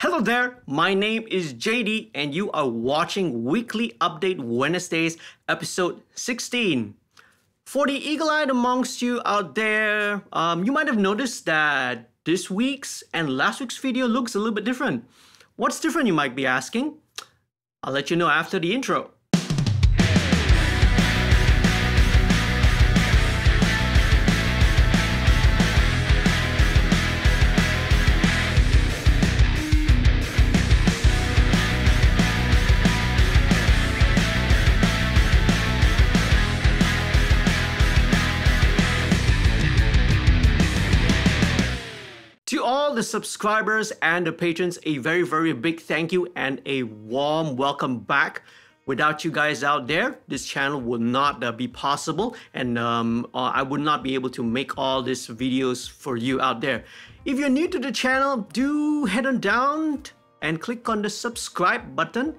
Hello there, my name is JD and you are watching Weekly Update Wednesdays, episode 16. For the eagle-eyed amongst you out there, you might have noticed that this week's and last week's video looks a little bit different. What's different, you might be asking? I'll let you know after the intro. To all the subscribers and the patrons, a very big thank you and a warm welcome back. Without you guys out there, this channel would not be possible, and I would not be able to make all these videos for you out there. If you're new to the channel, do head on down and click on the subscribe button.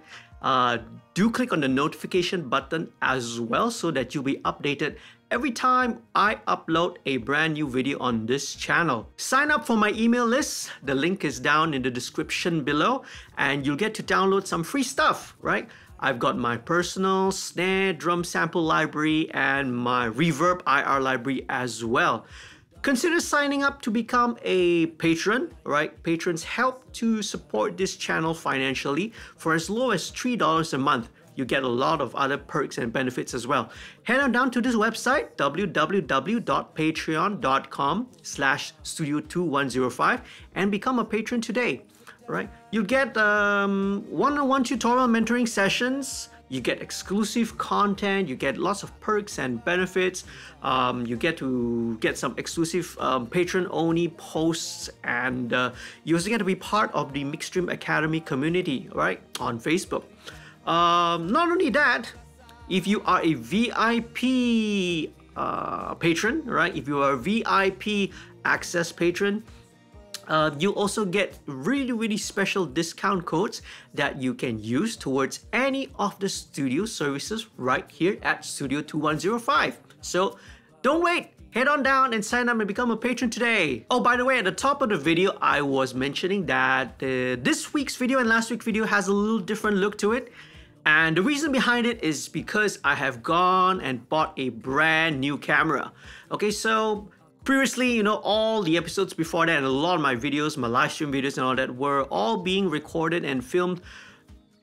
Do click on the notification button as well so that you'll be updated every time I upload a brand new video on this channel. Sign up for my email list. The link is down in the description below and you'll get to download some free stuff, right? I've got my personal snare drum sample library and my reverb IR library as well. Consider signing up to become a patron, right? Patrons help to support this channel financially for as low as $3 a month. You get a lot of other perks and benefits as well. Head on down to this website, www.patreon.com/studio2105 and become a patron today, right? You get one-on-one tutorial mentoring sessions, you get exclusive content, you get lots of perks and benefits, you get to get some exclusive patron-only posts, and you also get to be part of the MixStream Academy community, right, on Facebook. Not only that, if you are a VIP patron, right, if you are a VIP access patron, you also get really special discount codes that you can use towards any of the studio services right here at Studio 2105. So don't wait, head on down and sign up and become a patron today. Oh, by the way, at the top of the video, I was mentioning that this week's video and last week's video has a little different look to it. And the reason behind it is because I have gone and bought a brand new camera. Okay, so previously, you know, all the episodes before that and a lot of my videos, my live stream videos and all that were all being recorded and filmed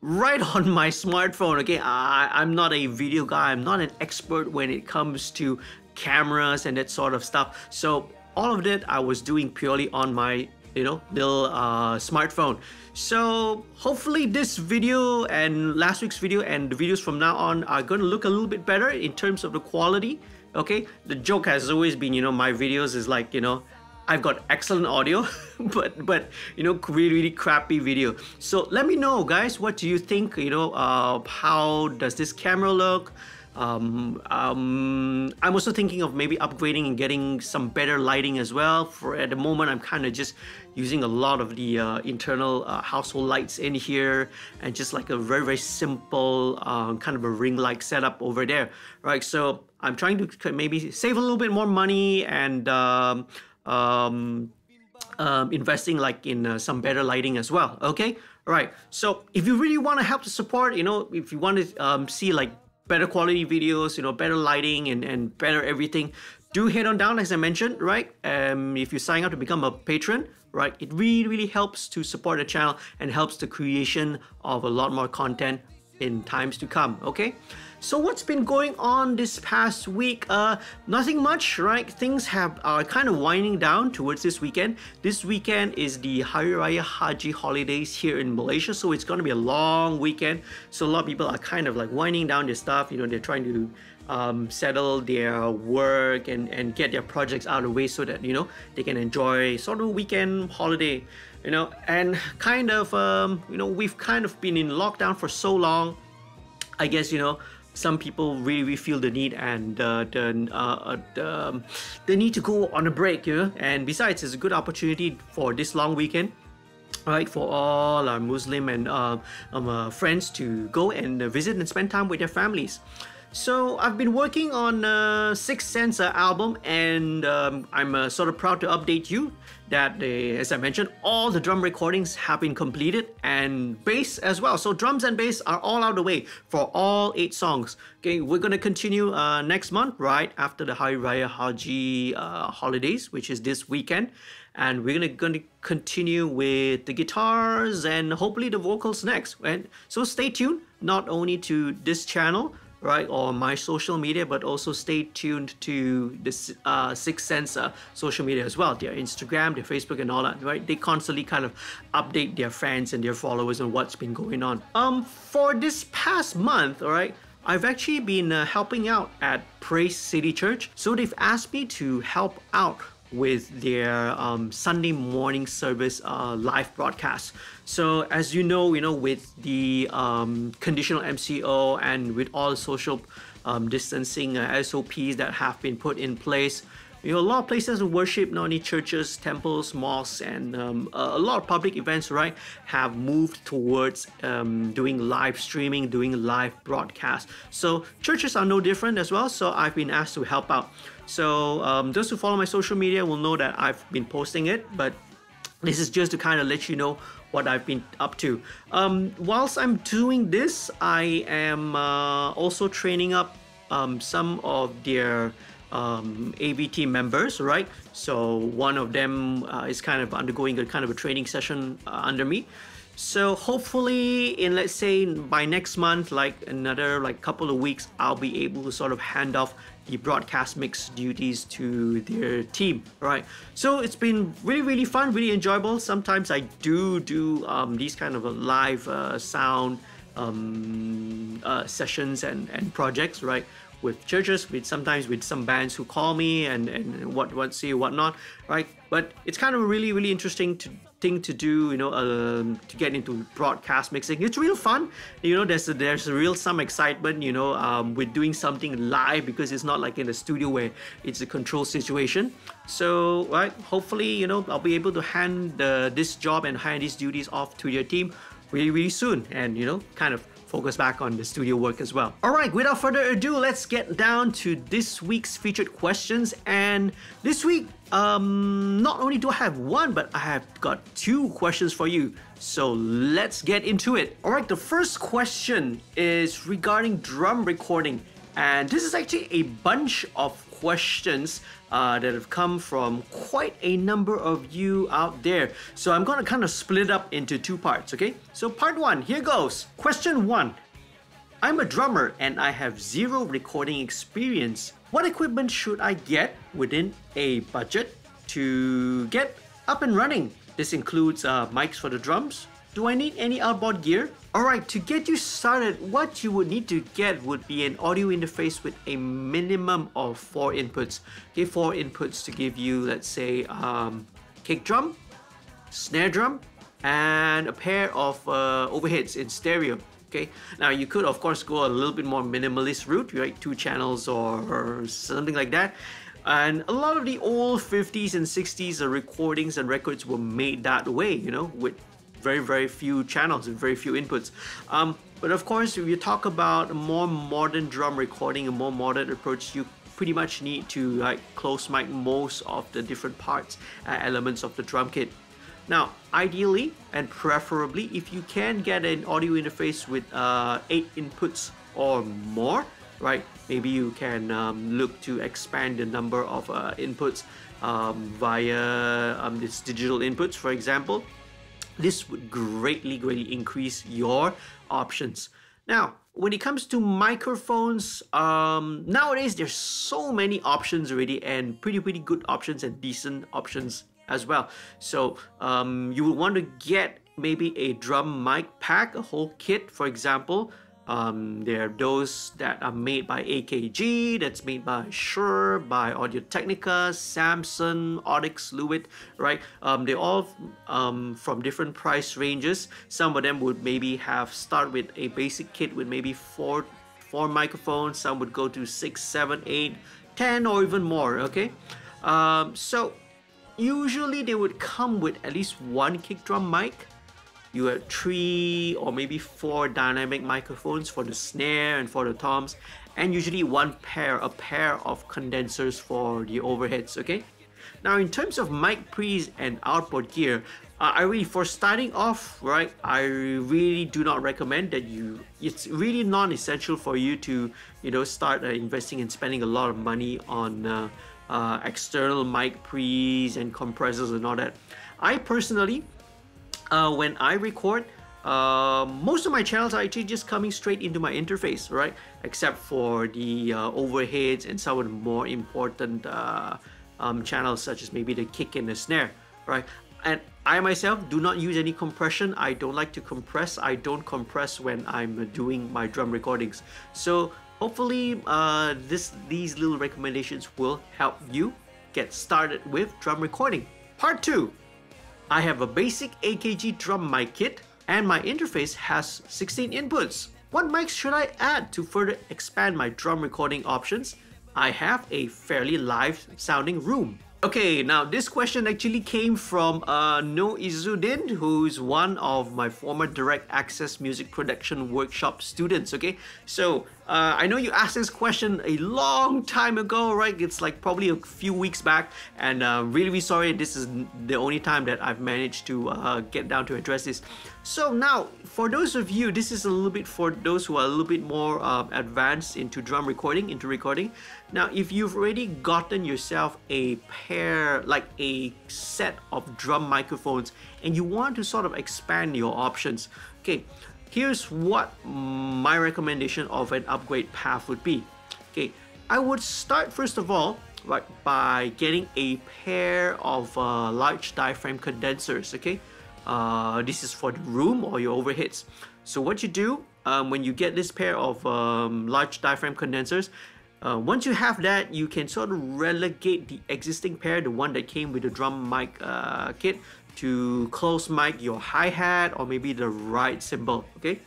right on my smartphone. Okay, I'm not a video guy. I'm not an expert when it comes to cameras and that sort of stuff. So all of that I was doing purely on my, you know, little smartphone. So hopefully this video and last week's video and the videos from now on are going to look a little bit better in terms of the quality. Okay, the joke has always been, you know, my videos is like, you know, I've got excellent audio but you know, really crappy video. So let me know, guys, what do you think? You know, how does this camera look? I'm also thinking of maybe upgrading and getting some better lighting as well. For at the moment, I'm kind of just using a lot of the internal household lights in here and just like a very simple kind of a ring light setup over there, right? So I'm trying to maybe save a little bit more money and investing like in some better lighting as well. Okay, all right. So if you really want to help to support, you know, if you want to see like better quality videos, you know, better lighting and better everything, do head on down, as I mentioned, right? If you sign up to become a patron, right, it really helps to support the channel and helps the creation of a lot more content in times to come. Okay, so what's been going on this past week? Nothing much, right? Things are kind of winding down towards this weekend. This weekend is the Hari Raya Haji holidays here in Malaysia, so it's going to be a long weekend. So a lot of people are kind of like winding down their stuff. You know, they're trying to settle their work and get their projects out of the way so that, you know, they can enjoy sort of a weekend holiday, you know. And kind of you know, we've kind of been in lockdown for so long. I guess, you know, some people really feel the need and the need to go on a break, you know. And besides, it's a good opportunity for this long weekend, right, for all our Muslim and friends to go and visit and spend time with their families. So I've been working on Sixth Sense album, and I'm sort of proud to update you that, as I mentioned, all the drum recordings have been completed, and bass as well. So drums and bass are all out of the way for all 8 songs. Okay, we're gonna continue next month, right after the Hari Raya Haji holidays, which is this weekend. And we're gonna continue with the guitars and hopefully the vocals next. And so stay tuned, not only to this channel, right, or my social media, but also stay tuned to the Sixth Sense social media as well, their Instagram, their Facebook, and all that, right? They constantly kind of update their fans and their followers on what's been going on. For this past month, all right, I've actually been helping out at Praise City Church. So they've asked me to help out with their Sunday morning service live broadcast. So as you know, with the conditional MCO and with all social distancing SOPs that have been put in place, a lot of places of worship, not only churches, temples, mosques, and a lot of public events, right, have moved towards doing live streaming, doing live broadcasts. So churches are no different as well. So I've been asked to help out. So those who follow my social media will know that I've been posting it, but this is just to kind of let you know what I've been up to. Whilst I'm doing this, I am also training up some of their AVT members, right? So one of them is kind of undergoing a kind of a training session under me. So hopefully in, let's say, by next month, like another couple of weeks, I'll be able to sort of hand off the broadcast mix duties to their team, right? So it's been really fun, really enjoyable. Sometimes I do these kind of a live sound sessions and projects, right, with churches, sometimes with some bands who call me and whatnot, right? But it's kind of a really interesting thing to do, to get into broadcast mixing. It's real fun, there's a real some excitement, with doing something live, because it's not like in a studio where it's a controlled situation. So, right, hopefully, I'll be able to hand this job and hand these duties off to your team really soon, and kind of focus back on the studio work as well. All right, without further ado, let's get down to this week's featured questions. And this week, not only do I have one, but I have got 2 questions for you. So let's get into it. All right, the first question is regarding drum recording. And this is actually a bunch of questions that have come from quite a number of you out there. So I'm going to kind of split it up into 2 parts, okay? So part 1, here goes. Question 1. I'm a drummer and I have 0 recording experience. What equipment should I get within a budget to get up and running? This includes mics for the drums. Do I need any outboard gear? Alright, to get you started, what you would need to get would be an audio interface with a minimum of 4 inputs. Okay, 4 inputs to give you, let's say, kick drum, snare drum, and a pair of overheads in stereo. Okay, now you could of course go a little bit more minimalist route, right? 2 channels or something like that. And a lot of the old 50s and 60s recordings and records were made that way, with very few channels and very few inputs. But of course, if you talk about a more modern drum recording, a more modern approach, you pretty much need to close mic most of the different parts, elements of the drum kit. Now, ideally and preferably, if you can get an audio interface with 8 inputs or more, right? Maybe you can look to expand the number of inputs via this digital inputs, for example. This would greatly increase your options. Now, when it comes to microphones, nowadays there's so many options already, and pretty good options and decent options as well. So you would want to get maybe a drum mic pack, a whole kit, for example. There are those that are made by AKG, that's made by Shure, by Audio-Technica, Samson, Audix, Lewitt, right? They're all from different price ranges. Some of them would maybe start with a basic kit with maybe four microphones. Some would go to 6, 7, 8, 10, or even more, okay? So usually they would come with at least 1 kick drum mic. You have 3 or maybe 4 dynamic microphones for the snare and for the toms, and usually a pair of condensers for the overheads, okay? Now in terms of mic pre's and output gear, for starting off, right, I really do not recommend that it's really non-essential for you to, start investing and spending a lot of money on external mic pre's and compressors and all that. I personally, when I record, most of my channels are actually just coming straight into my interface, right? Except for the overheads and some of the more important channels, such as maybe the kick and the snare, right? And I myself do not use any compression. I don't like to compress. I don't compress when I'm doing my drum recordings. So hopefully these little recommendations will help you get started with drum recording. Part 2. I have a basic AKG drum mic kit and my interface has 16 inputs. What mics should I add to further expand my drum recording options? I have a fairly live sounding room. Okay, now this question actually came from No Izudin, who's one of my former Direct Access Music Production Workshop students, okay? So, I know you asked this question a long time ago, right? It's like probably a few weeks back, and really sorry, this is the only time that I've managed to get down to address this. So now, for those of you, this is a little bit for those who are a little bit more advanced into drum recording, into recording. Now, if you've already gotten yourself a pair, like a set of drum microphones, and you want to sort of expand your options, okay, here's what my recommendation of an upgrade path would be. Okay, I would start first of all, right, by getting a pair of large diaphragm condensers, okay? This is for the room or your overheads. So what you do when you get this pair of large diaphragm condensers, once you have that, you can sort of relegate the existing pair, the one that came with the drum mic kit, to close mic your hi-hat or maybe the ride cymbal, okay?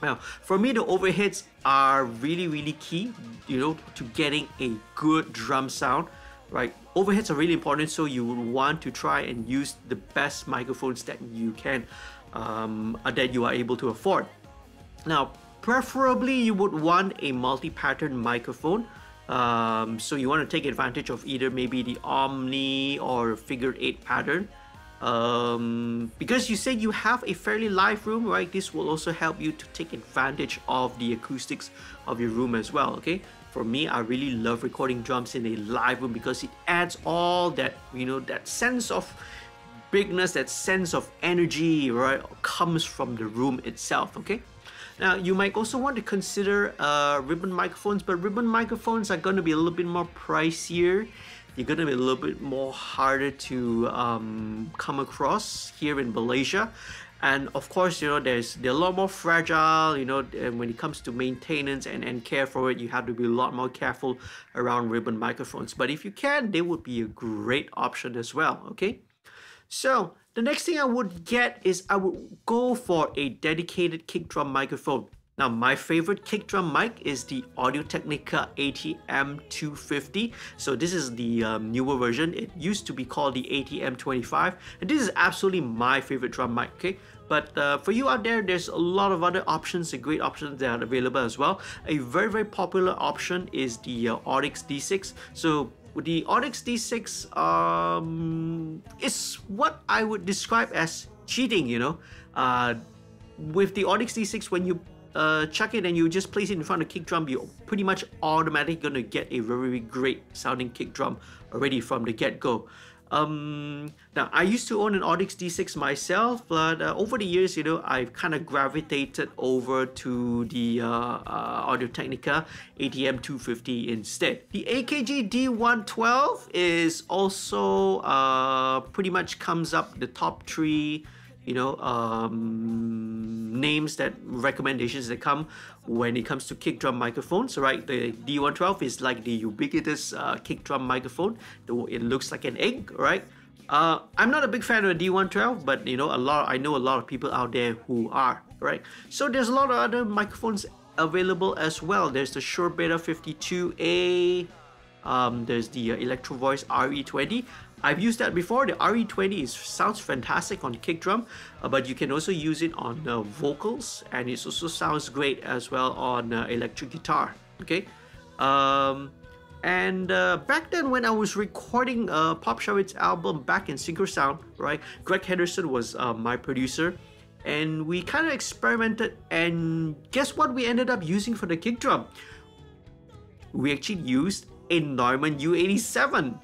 Now, for me, the overheads are really key, to getting a good drum sound, right? Overheads are really important, so you will want to try and use the best microphones that you can, that you are able to afford. Now, preferably you would want a multi-pattern microphone. So you want to take advantage of either maybe the Omni or figure 8 pattern. Because you said you have a fairly live room, right? This will also help you to take advantage of the acoustics of your room as well, okay? For me, I really love recording drums in a live room because it adds all that, that sense of bigness, that sense of energy, right, comes from the room itself, okay? Now, you might also want to consider ribbon microphones, but ribbon microphones are going to be a little bit more pricier. You're going to be a little bit more harder to come across here in Malaysia. And of course, they're a lot more fragile, and when it comes to maintenance and care for it, you have to be a lot more careful around ribbon microphones. But if you can, they would be a great option as well, okay? So, the next thing I would get is I would go for a dedicated kick drum microphone. Now, my favorite kick drum mic is the Audio-Technica ATM250. So this is the newer version. It used to be called the ATM25, and this is absolutely my favorite drum mic, okay? But for you out there, there's a lot of other options, great options that are available as well. A very popular option is the Audix D6. So the Audix D6 is what I would describe as cheating, with the Audix D6, when you chuck it and you just place it in front of the kick drum, you're pretty much automatically gonna get a very great sounding kick drum already from the get-go. Now, I used to own an Audix D6 myself, but over the years, I've kind of gravitated over to the Audio-Technica ATM250 instead. The AKG D112 is also pretty much comes up the top 3 names, that recommendations that come when it comes to kick drum microphones, right? The D112 is like the ubiquitous kick drum microphone. It looks like an egg, right? I'm not a big fan of the D112, but I know a lot of people out there who are, right? So there's a lot of other microphones available as well. There's the Shure Beta 52A. There's the Electro Voice RE20. I've used that before. The RE20 sounds fantastic on the kick drum, but you can also use it on vocals, and it also sounds great as well on electric guitar. okay? Back then when I was recording Pop Sharwit's album back in Synchro Sound, right, Greg Henderson was my producer, and we kind of experimented, and guess what we ended up using for the kick drum? We actually used a Neumann U87.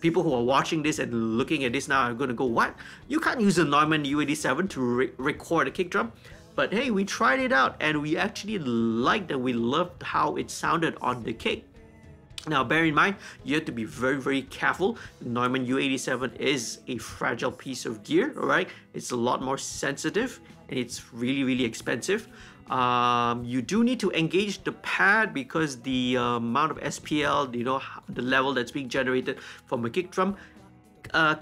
People who are watching this and looking at this now are going to go, what? You can't use a Neumann U87 to record a kick drum? But hey, we tried it out and we actually liked it. We loved how it sounded on the kick. Now, bear in mind, you have to be very, very careful. The Neumann U87 is a fragile piece of gear, all right? It's a lot more sensitive and it's really, really expensive. You do need to engage the pad because the amount of SPL, the level that's being generated from a kick drum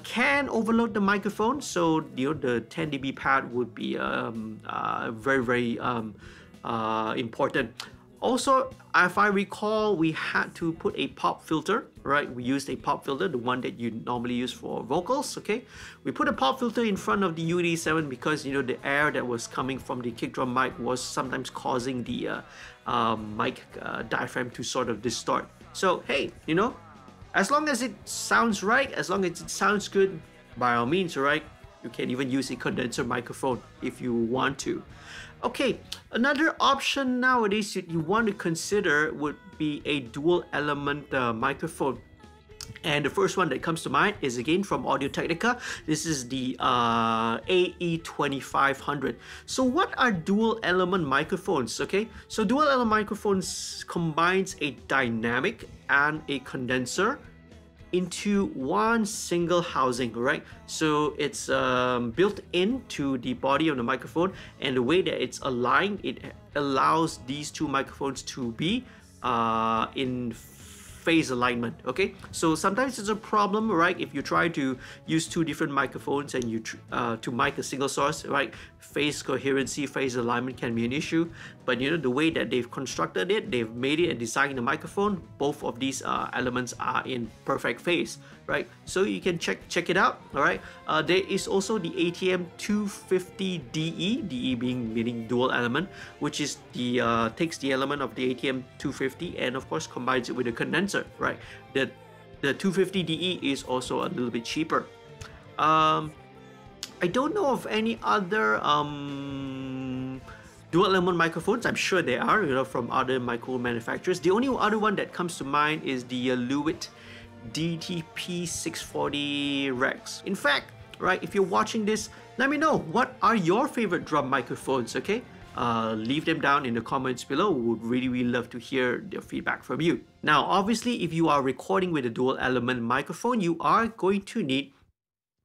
can overload the microphone. So, the 10 dB pad would be very, very important. Also, if I recall, we had to put a pop filter, right? We used a pop filter, the one that you normally use for vocals, okay? We put a pop filter in front of the U87 because, the air that was coming from the kick drum mic was sometimes causing the mic diaphragm to sort of distort. So, hey, as long as it sounds right, as long as it sounds good, by all means, right? You can even use a condenser microphone if you want to. Okay, another option nowadays that you want to consider would be a dual element microphone. And the first one that comes to mind is again from Audio-Technica. This is the AE2500. So what are dual element microphones? Okay, so dual element microphones combines a dynamic and a condenser into one single housing, right? So it's built into the body of the microphone, and the way that it's aligned, it allows these two microphones to be in phase alignment, okay? So sometimes it's a problem, right? If you try to use two different microphones and you to mic a single source, right? Phase coherency, phase alignment can be an issue. But the way that they've constructed it, they've made it and designed the microphone, both of these elements are in perfect phase, right? So you can check it out, all right? There is also the ATM250DE, DE meaning dual element, which is the takes the element of the ATM250 and of course combines it with a condenser, right? The 250DE is also a little bit cheaper. I don't know of any other dual element microphones. I'm sure there are, from other micro manufacturers. The only other one that comes to mind is the Lewitt DTP640 Rex. In fact, right, if you're watching this, let me know, what are your favorite drum microphones, okay? Leave them down in the comments below. We would really, really love to hear their feedback from you. Now, obviously, if you are recording with a dual element microphone, you are going to need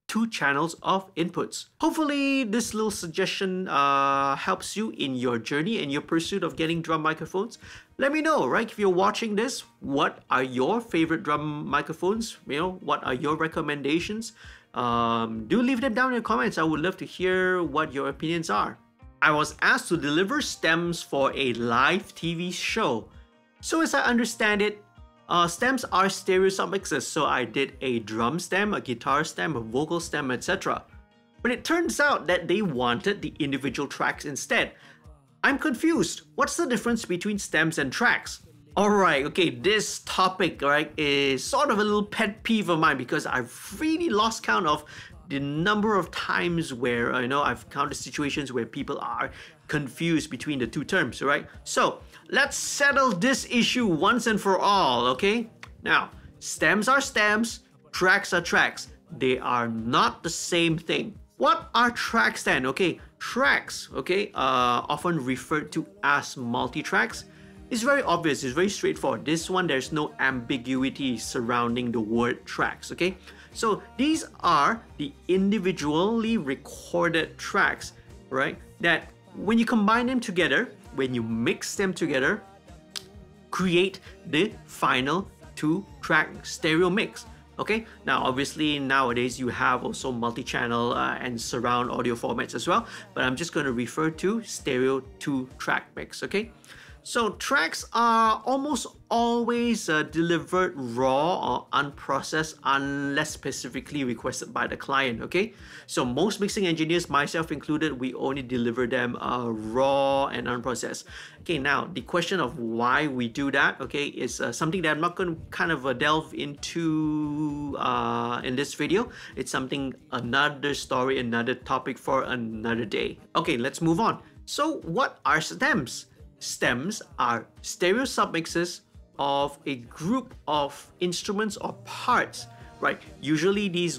2 channels of inputs. Hopefully this little suggestion helps you in your journey and your pursuit of getting drum microphones. Let me know, right? If you're watching this, what are your favorite drum microphones? What are your recommendations? Do leave them down in the comments. I would love to hear what your opinions are. I was asked to deliver stems for a live TV show. So as I understand it, stems are stereo sound mixers, so I did a drum stem, a guitar stem, a vocal stem, etc. But it turns out that they wanted the individual tracks instead. I'm confused. What's the difference between stems and tracks? Alright, okay, this topic, right, is sort of a little pet peeve of mine because I've really lost count of the number of times where, I've encountered situations where people are confused between the two terms, right? So, let's settle this issue once and for all, okay? Now, stems are stems, tracks are tracks. They are not the same thing. What are tracks then? Okay, tracks, okay, often referred to as multi-tracks. It's very obvious, it's very straightforward. This one, there's no ambiguity surrounding the word tracks, okay? So these are the individually recorded tracks, right? That when you combine them together, when you mix them together, create the final 2-track stereo mix. Okay, now obviously nowadays you have also multi-channel and surround audio formats as well, but I'm just going to refer to stereo 2-track mix. Okay, So tracks are almost always delivered raw or unprocessed unless specifically requested by the client, okay? So most mixing engineers, myself included, we only deliver them raw and unprocessed. Okay, now the question of why we do that, okay, is something that I'm not going to kind of delve into in this video. It's something, another story, another topic for another day. Okay, let's move on. So what are stems? Stems are stereo submixes of a group of instruments or parts, right? Usually these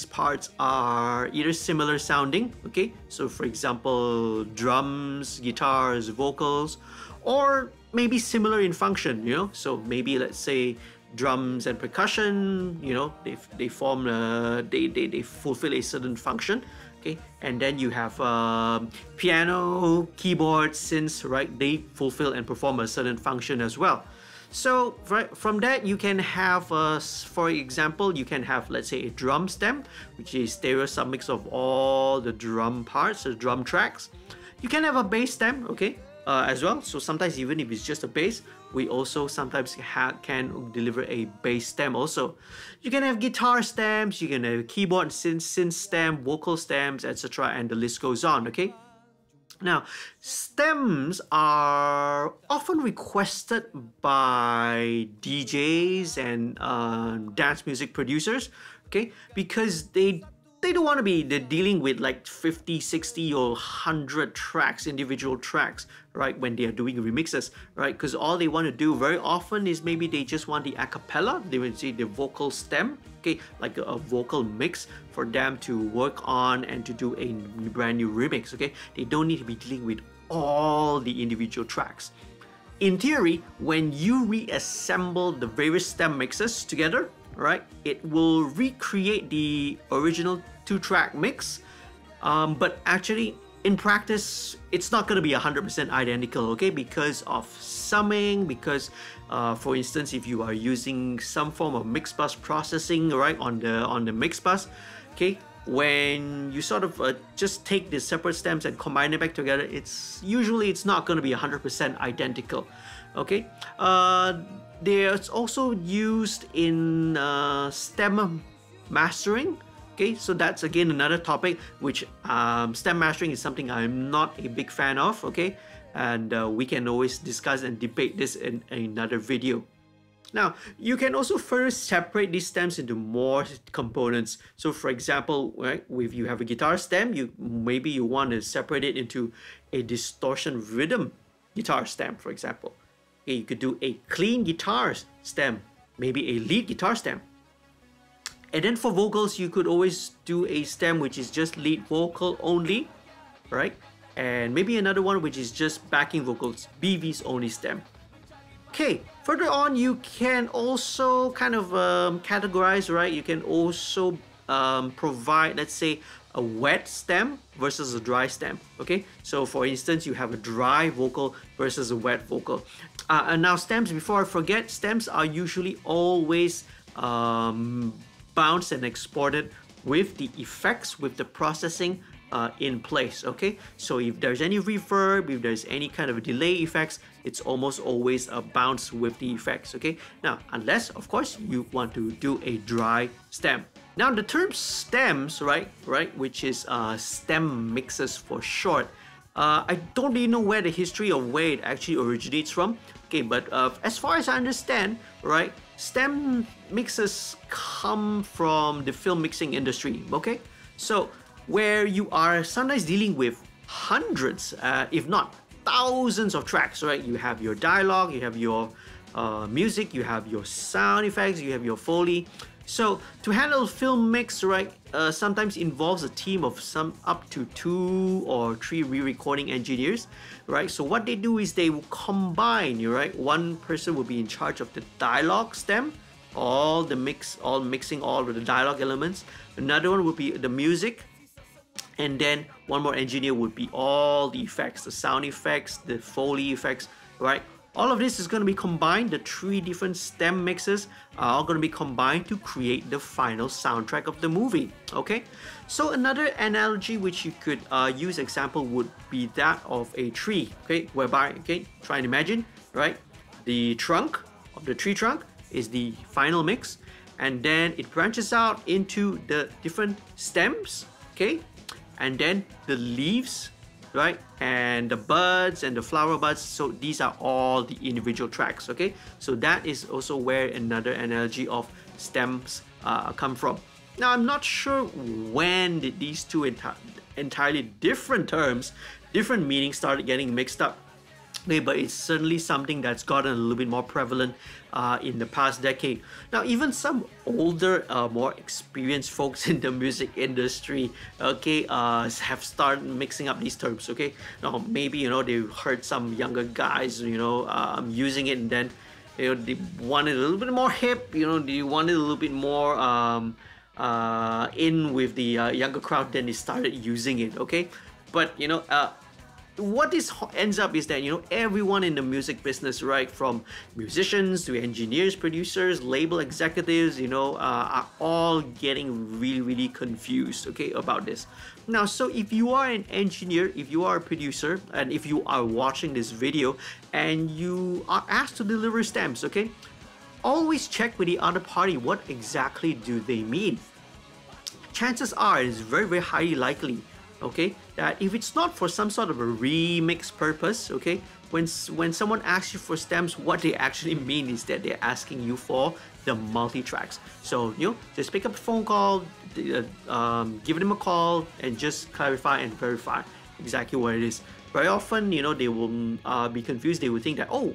parts are either similar sounding, okay? So for example, drums, guitars, vocals, or maybe similar in function, you know? So maybe let's say drums and percussion, you know, they form they fulfill a certain function. Okay, and then you have piano, keyboard, synths, right? They fulfill and perform a certain function as well. So right from that, you can have, for example, you can have, let's say, a drum stem, which is stereo submix of all the drum parts, the drum tracks. You can have a bass stem, okay, as well. So sometimes even if it's just a bass, we also sometimes can deliver a bass stem also. You can have guitar stems, you can have keyboard, synth stem, vocal stems, etc., and the list goes on, okay? Now, stems are often requested by DJs and dance music producers, okay, because they don't want to be dealing with like 50, 60 or 100 tracks, individual tracks, right, when they are doing remixes, right? Because all they want to do very often is maybe they just want the a cappella, they will see the vocal stem, okay, like a vocal mix for them to work on and to do a brand new remix, okay? They don't need to be dealing with all the individual tracks. In theory, when you reassemble the various stem mixes together, right, it will recreate the original 2-track mix, but actually in practice it's not going to be 100% identical, okay, because of summing, because for instance, if you are using some form of mix bus processing, right, on the mix bus, okay, when you sort of just take the separate stems and combine it back together, it's not going to be 100% identical, okay. There's also used in stem mastering, okay, so that's again another topic which stem mastering is something I'm not a big fan of, okay, and we can always discuss and debate this in another video. Now, you can also further separate these stems into more components. So for example, right, if you have a guitar stem, maybe you want to separate it into a distortion rhythm guitar stem, for example. Okay, you could do a clean guitar stem, maybe a lead guitar stem. And then for vocals, you could always do a stem which is just lead vocal only, right? And maybe another one which is just backing vocals, BVs only stem. Okay, further on, you can also kind of categorize, right? You can also provide, let's say, a wet stem versus a dry stem, okay? So for instance, you have a dry vocal versus a wet vocal. And now stems, before I forget, stems are usually always bounced and exported with the effects, with the processing in place, okay? So if there's any reverb, if there's any kind of delay effects, it's almost always a bounce with the effects, okay? Now, unless, of course, you want to do a dry stem. Now, the term stems, right, which is stem mixes for short, I don't really know where the history of where it actually originates from, okay, but as far as I understand, right, stem mixes come from the film mixing industry, okay? So, where you are sometimes dealing with hundreds, if not thousands of tracks, right? You have your dialogue, you have your music, you have your sound effects, you have your Foley. So to handle film mix, right, sometimes involves a team of some up to 2 or 3 re-recording engineers, right? So what they do is they will combine, right? One person will be in charge of the dialogue stem, all mixing all of the dialogue elements. Another one will be the music, and then one more engineer would be all the effects, the sound effects, the Foley effects, right? All of this is going to be combined. The 3 different stem mixes are all going to be combined to create the final soundtrack of the movie. Okay, so another analogy which you could use example would be that of a tree. Okay, whereby, okay, try and imagine, right? The trunk of the tree trunk is the final mix, and then it branches out into the different stems. Okay, and then the leaves, right, and the buds and the flower buds. So these are all the individual tracks. Okay, so that is also where another analogy of stems come from. Now, I'm not sure when did these two entirely different terms, different meanings started getting mixed up. Okay, but it's certainly something that's gotten a little bit more prevalent in the past decade. Now, even some older, more experienced folks in the music industry, okay, have started mixing up these terms. Okay, now maybe, you know, they heard some younger guys, you know, using it, and then, you know, they wanted a little bit more hip. You know, they wanted a little bit more in with the younger crowd. Then they started using it. Okay, but you know, what this ends up is that, you know, everyone in the music business, right, from musicians to engineers, producers, label executives, you know, are all getting really confused, okay, about this. Now, so if you are an engineer, if you are a producer, and if you are watching this video and you are asked to deliver stems, okay, always check with the other party, what exactly do they mean. Chances are it's very highly likely, okay, that if it's not for some sort of a remix purpose, okay, when someone asks you for stems, what they actually mean is that they're asking you for the multi-tracks. So, you know, just pick up a phone call, give them a call, and just clarify and verify exactly what it is. Very often, you know, they will be confused. They will think that, oh,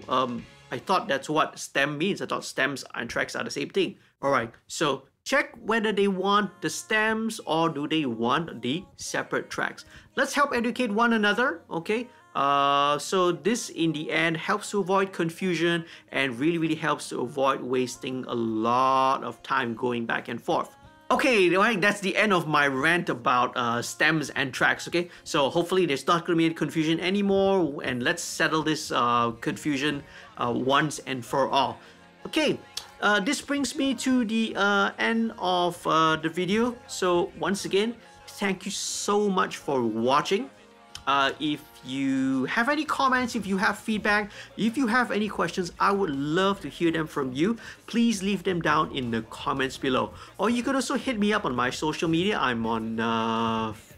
I thought that's what stem means. I thought stems and tracks are the same thing. All right, so check whether they want the stems or do they want the separate tracks. Let's help educate one another, okay? So this in the end helps to avoid confusion and really helps to avoid wasting a lot of time going back and forth. Okay, right, that's the end of my rant about stems and tracks, okay? So hopefully there's not going to be any confusion anymore, and let's settle this confusion once and for all. Okay. This brings me to the end of the video. So once again, thank you so much for watching. If you have any comments, if you have feedback, if you have any questions, I would love to hear them from you. Please leave them down in the comments below. Or you could also hit me up on my social media. I'm on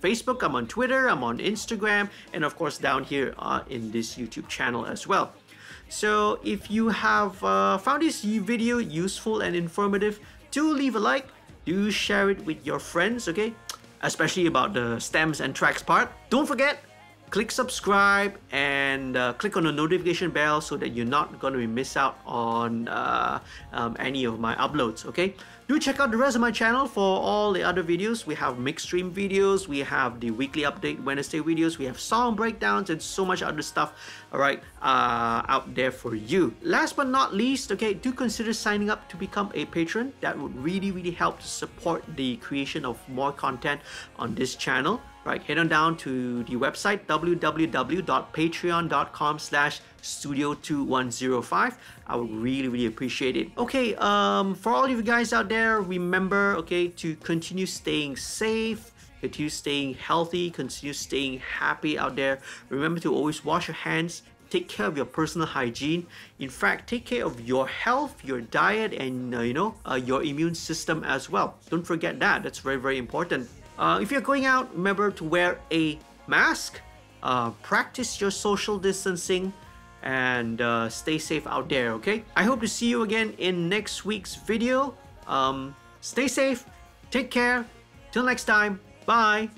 Facebook, I'm on Twitter, I'm on Instagram, and of course down here in this YouTube channel as well. So if you have found this video useful and informative, do leave a like, do share it with your friends, okay? Especially about the stems and tracks part. Don't forget, click subscribe and click on the notification bell so that you're not going to miss out on any of my uploads, okay? Do check out the rest of my channel for all the other videos. We have MixStream videos, we have the weekly update Wednesday videos, we have song breakdowns, and so much other stuff, all right, out there for you. Last but not least, okay, do consider signing up to become a patron. That would really help to support the creation of more content on this channel. Right, head on down to the website www.patreon.com/studio2105. I would really appreciate it. Okay, for all of you guys out there, remember, okay, to continue staying safe, continue staying healthy, continue staying happy out there. Remember to always wash your hands, take care of your personal hygiene. In fact, take care of your health, your diet, and your immune system as well. Don't forget that. That's very important. If you're going out, remember to wear a mask, practice your social distancing, and stay safe out there, okay? I hope to see you again in next week's video. Stay safe, take care, till next time, bye!